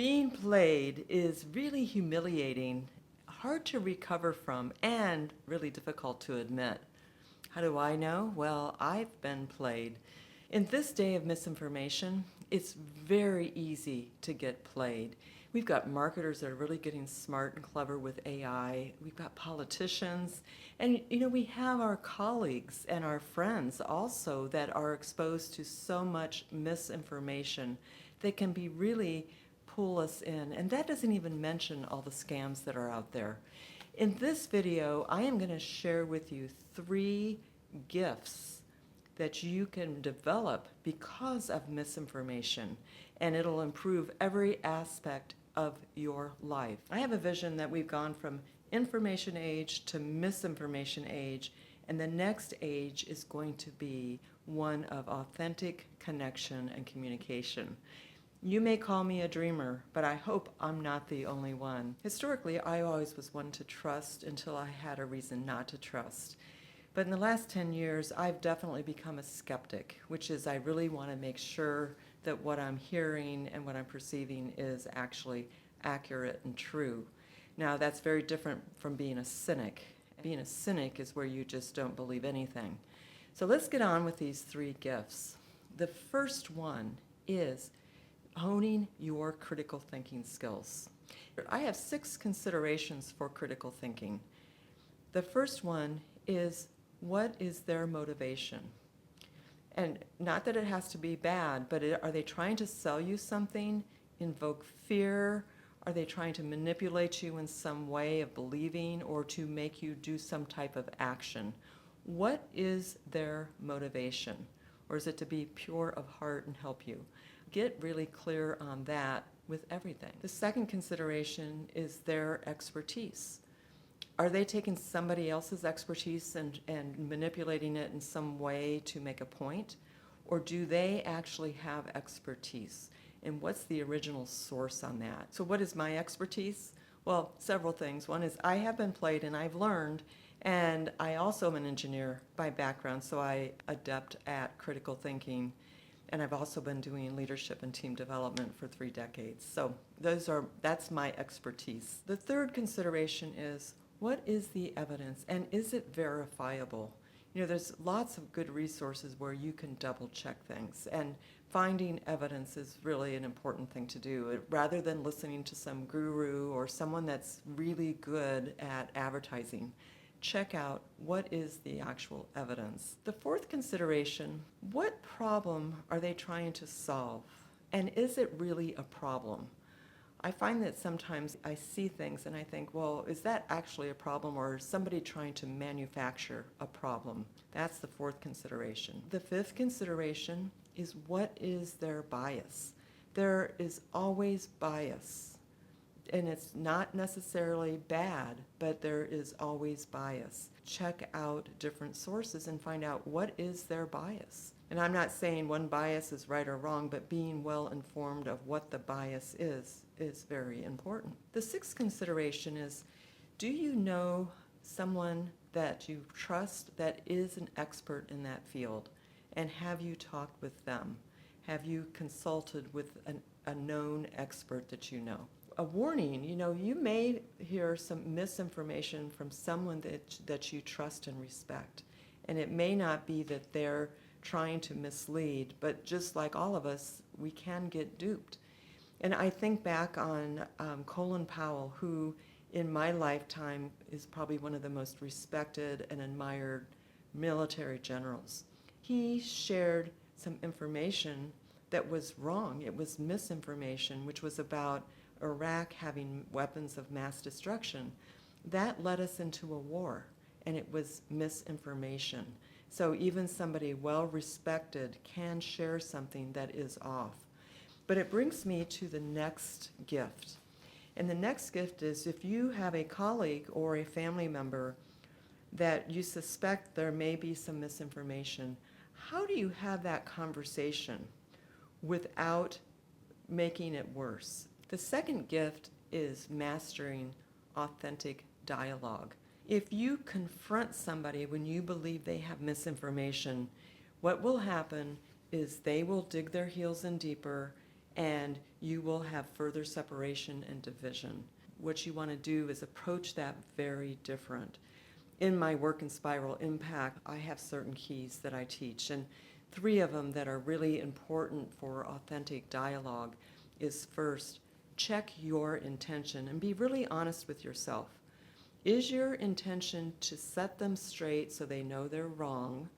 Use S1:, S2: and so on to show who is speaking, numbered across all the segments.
S1: Being played is really humiliating, hard to recover from, and really difficult to admit. How do I know? Well, I've been played. In this day of misinformation, it's very easy to get played. We've got marketers that are really getting smart and clever with AI. We've got politicians. And, we have our colleagues and our friends also that are exposed to so much misinformation that can be really pull us in. And that doesn't even mention all the scams that are out there. In this video, I am going to share with you 3 gifts that you can develop because of misinformation, and it'll improve every aspect of your life. I have a vision that we've gone from information age to misinformation age, and the next age is going to be one of authentic connection and communication. You may call me a dreamer, but I hope I'm not the only one. Historically, I always was one to trust until I had a reason not to trust. But in the last 10 years, I've definitely become a skeptic, which is I really want to make sure that what I'm hearing and what I'm perceiving is actually accurate and true. Now, that's very different from being a cynic. Being a cynic is where you just don't believe anything. So let's get on with these 3 gifts. The first one is honing your critical thinking skills. I have 6 considerations for critical thinking. The first one is, what is their motivation? And not that it has to be bad, but are they trying to sell you something, invoke fear? Are they trying to manipulate you in some way of believing or to make you do some type of action? What is their motivation? Or is it to be pure of heart and help you? Get really clear on that with everything. The second consideration is their expertise. Are they taking somebody else's expertise and manipulating it in some way to make a point? Or do they actually have expertise? And what's the original source on that? So what is my expertise? Well, several things. One is I have been played and I've learned, and I also am an engineer by background, so I adept at critical thinking. And I've also been doing leadership and team development for 3 decades. So that's my expertise. The third consideration is, what is the evidence and is it verifiable? There's lots of good resources where you can double check things, and finding evidence is really an important thing to do. Rather than listening to some guru or someone that's really good at advertising, check out what is the actual evidence. The fourth consideration, what problem are they trying to solve? And is it really a problem? I find that sometimes I see things and I think, well, is that actually a problem, or is somebody trying to manufacture a problem? That's the fourth consideration. The fifth consideration is, what is their bias? There is always bias. And it's not necessarily bad, but there is always bias. Check out different sources and find out what is their bias. And I'm not saying one bias is right or wrong, but being well informed of what the bias is very important. The sixth consideration is, do you know someone that you trust that is an expert in that field? And have you talked with them? Have you consulted with a known expert that you know? A warning, you may hear some misinformation from someone that you trust and respect. And it may not be that they're trying to mislead, but just like all of us, we can get duped. And I think back on Colin Powell, who in my lifetime is probably one of the most respected and admired military generals. He shared some information that was wrong. It was misinformation, which was about Iraq having weapons of mass destruction. That led us into a war, and it was misinformation. So even somebody well-respected can share something that is off. But it brings me to the next gift. And the next gift is, if you have a colleague or a family member that you suspect there may be some misinformation, how do you have that conversation without making it worse? The second gift is mastering authentic dialogue. If you confront somebody when you believe they have misinformation, what will happen is they will dig their heels in deeper, and you will have further separation and division. What you want to do is approach that very different. In my work in Spiral Impact, I have certain keys that I teach, and 3 of them that are really important for authentic dialogue is first, check your intention and be really honest with yourself. Is your intention to set them straight so they know they're wrong?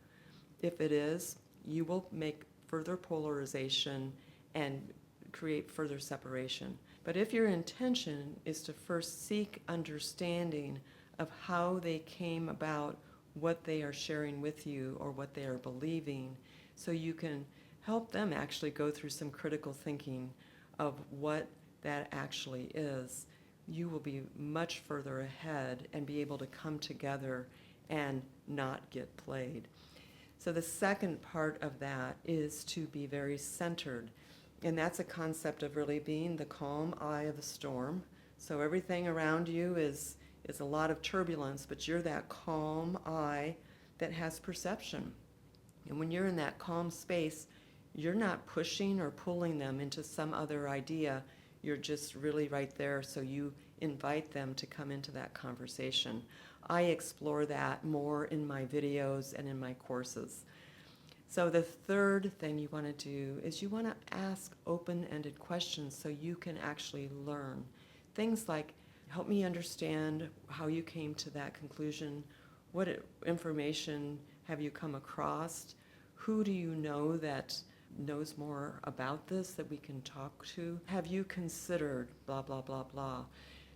S1: If it is, you will make further polarization and create further separation. But if your intention is to first seek understanding of how they came about what they are sharing with you or what they are believing, so you can help them actually go through some critical thinking of what that actually is, you will be much further ahead and be able to come together and not get played. So the second part of that is to be very centered. And that's a concept of really being the calm eye of the storm. So everything around you is a lot of turbulence, but you're that calm eye that has perception. And when you're in that calm space, you're not pushing or pulling them into some other idea. You're just really right there, so you invite them to come into that conversation. I explore that more in my videos and in my courses. So the third thing you want to do is you want to ask open-ended questions so you can actually learn. Things like, help me understand how you came to that conclusion. What information have you come across? Who do you know that knows more about this that we can talk to? Have you considered blah, blah, blah, blah?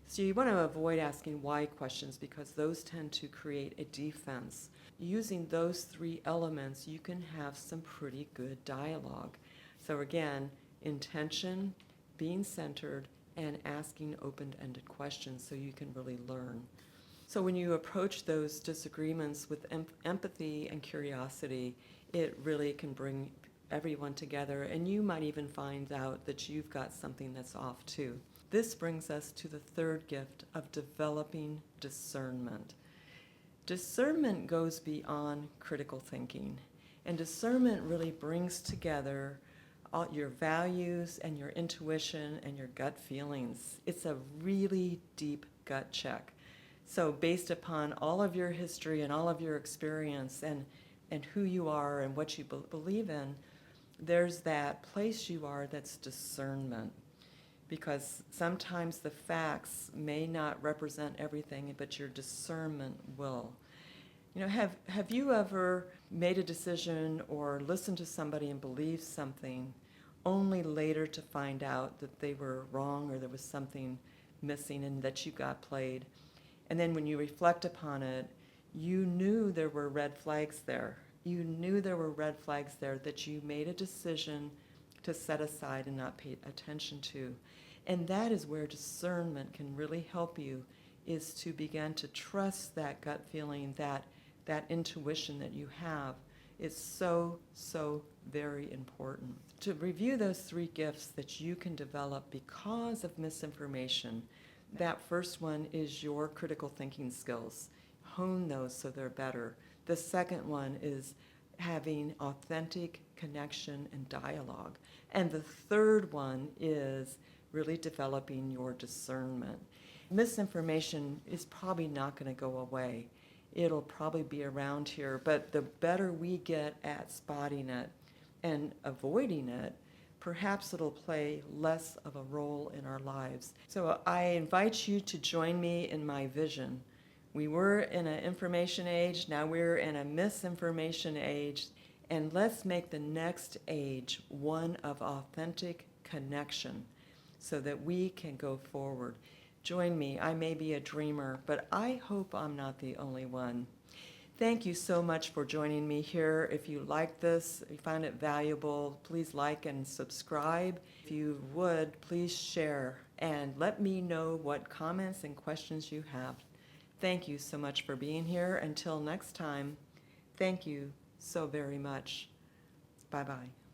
S1: So you want to avoid asking why questions because those tend to create a defense. Using those 3 elements, you can have some pretty good dialogue. So again, intention, being centered, and asking open-ended questions so you can really learn. So when you approach those disagreements with empathy and curiosity, it really can bring everyone together, and you might even find out that you've got something that's off too. This brings us to the third gift of developing discernment. Discernment goes beyond critical thinking, and discernment really brings together all your values and your intuition and your gut feelings. It's a really deep gut check. So based upon all of your history and all of your experience and who you are and what you believe in, there's that place you are that's discernment. Because sometimes the facts may not represent everything, but your discernment will. You know, have you ever made a decision or listened to somebody and believed something only later to find out that they were wrong or there was something missing and that you got played? And then when you reflect upon it, you knew there were red flags there. You knew there were red flags there that you made a decision to set aside and not pay attention to. And that is where discernment can really help you, is to begin to trust that gut feeling, that intuition that you have. Is so, so very important. To review those 3 gifts that you can develop because of misinformation, that first one is your critical thinking skills. Hone those so they're better. The second one is having authentic connection and dialogue. And the third one is really developing your discernment. Misinformation is probably not going to go away. It'll probably be around here, but the better we get at spotting it and avoiding it, perhaps it'll play less of a role in our lives. So I invite you to join me in my vision. We were in an information age, now we're in a misinformation age, and let's make the next age one of authentic connection so that we can go forward. Join me. I may be a dreamer, but I hope I'm not the only one. Thank you so much for joining me here. If you like this, if you find it valuable, please like and subscribe. If you would, please share and let me know what comments and questions you have. Thank you so much for being here. Until next time, thank you so very much. Bye-bye.